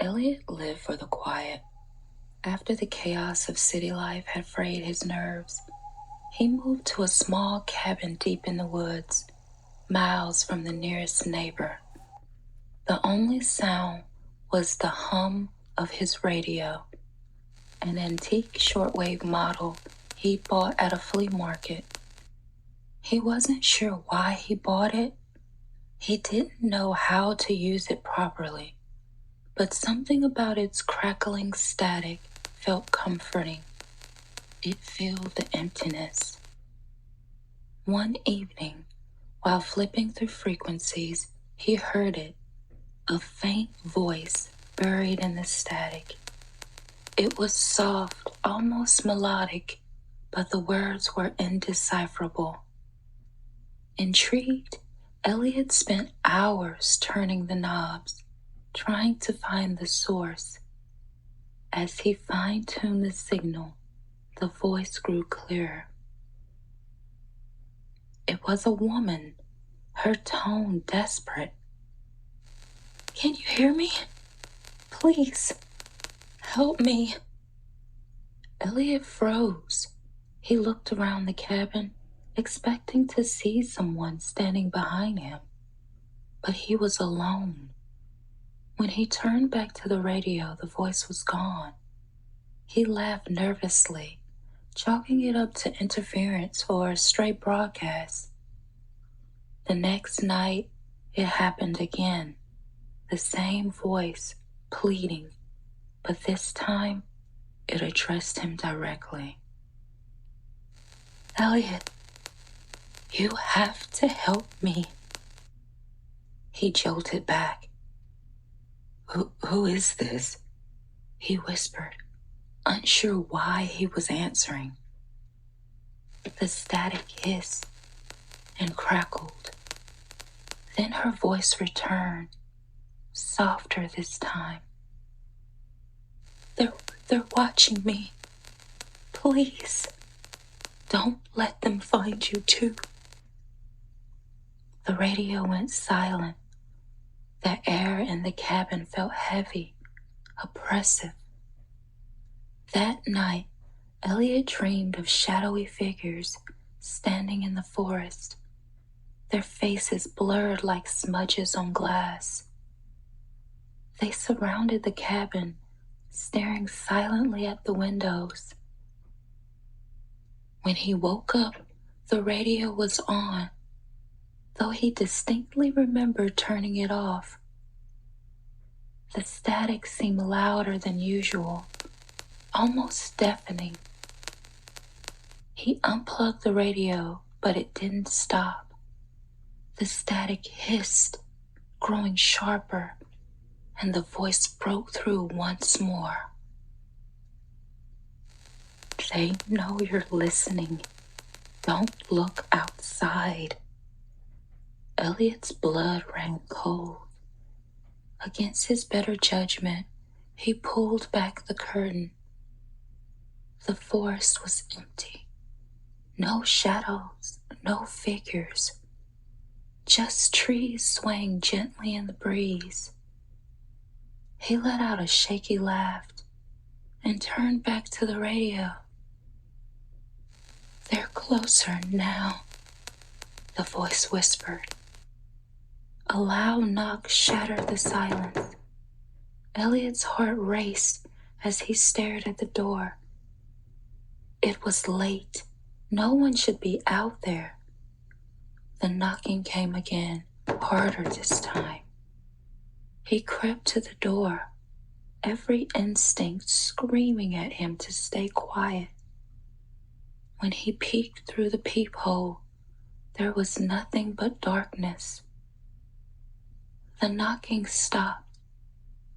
Elliot lived for the quiet. After the chaos of city life had frayed his nerves, he moved to a small cabin deep in the woods, miles from the nearest neighbor. The only sound was the hum of his radio, an antique shortwave model he'd bought at a flea market. He wasn't sure why he bought it. He didn't know how to use it properly, but something about its crackling static felt comforting. It filled the emptiness. One evening, while flipping through frequencies, he heard it, a faint voice buried in the static. It was soft, almost melodic, but the words were indecipherable. Intrigued, Elliot spent hours turning the knobs, trying to find the source. As he fine-tuned the signal, the voice grew clearer. It was a woman, her tone desperate. "Can you hear me? Please, help me." Elliot froze. He looked around the cabin, expecting to see someone standing behind him, but he was alone. When he turned back to the radio, the voice was gone. He laughed nervously, chalking it up to interference or a stray broadcast. The next night, it happened again. The same voice, pleading, but this time, it addressed him directly. "Elliot, you have to help me." He jolted back. Who is this?" he whispered, unsure why he was answering. The static hissed and crackled. Then her voice returned, softer this time. They're watching me. Please, don't let them find you too." The radio went silent. The air in the cabin felt heavy, oppressive. That night, Elliot dreamed of shadowy figures standing in the forest, their faces blurred like smudges on glass. They surrounded the cabin, staring silently at the windows. When he woke up, the radio was on, though he distinctly remembered turning it off. The static seemed louder than usual, almost deafening. He unplugged the radio, but it didn't stop. The static hissed, growing sharper, and the voice broke through once more. "They know you're listening. Don't look outside." Elliot's blood ran cold. Against his better judgment, he pulled back the curtain. The forest was empty. No shadows, no figures. Just trees swaying gently in the breeze. He let out a shaky laugh and turned back to the radio. "They're closer now," the voice whispered. A loud knock shattered the silence. Elliot's heart raced as he stared at the door. It was late. No one should be out there. The knocking came again, harder this time. He crept to the door, every instinct screaming at him to stay quiet. When he peeked through the peephole, there was nothing but darkness. The knocking stopped,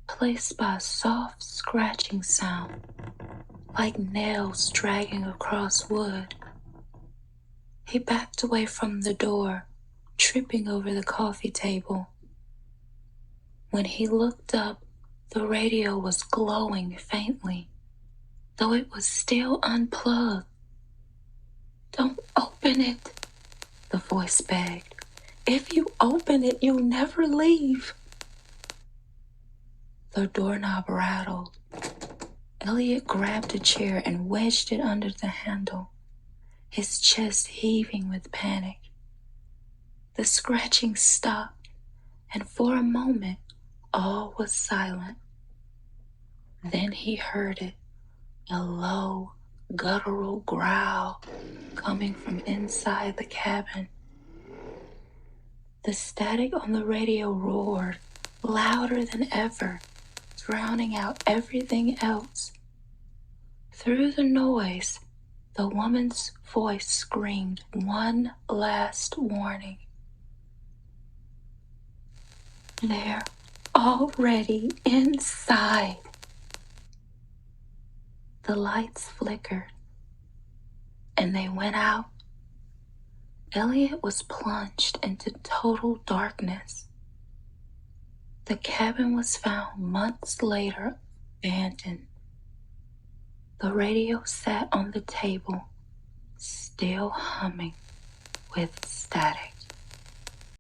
placed by a soft scratching sound, like nails dragging across wood. He backed away from the door, tripping over the coffee table. When he looked up, the radio was glowing faintly, though it was still unplugged. "Don't open it," the voice begged. "If you open it, you'll never leave." The doorknob rattled. Elliot grabbed a chair and wedged it under the handle, his chest heaving with panic. The scratching stopped, and for a moment, all was silent. Then he heard it, a low, guttural growl coming from inside the cabin. The static on the radio roared, louder than ever, drowning out everything else. Through the noise, the woman's voice screamed one last warning. They're already inside. The lights flickered, and they went out. Elliot was plunged into total darkness. The cabin was found months later, abandoned. The radio sat on the table, still humming with static.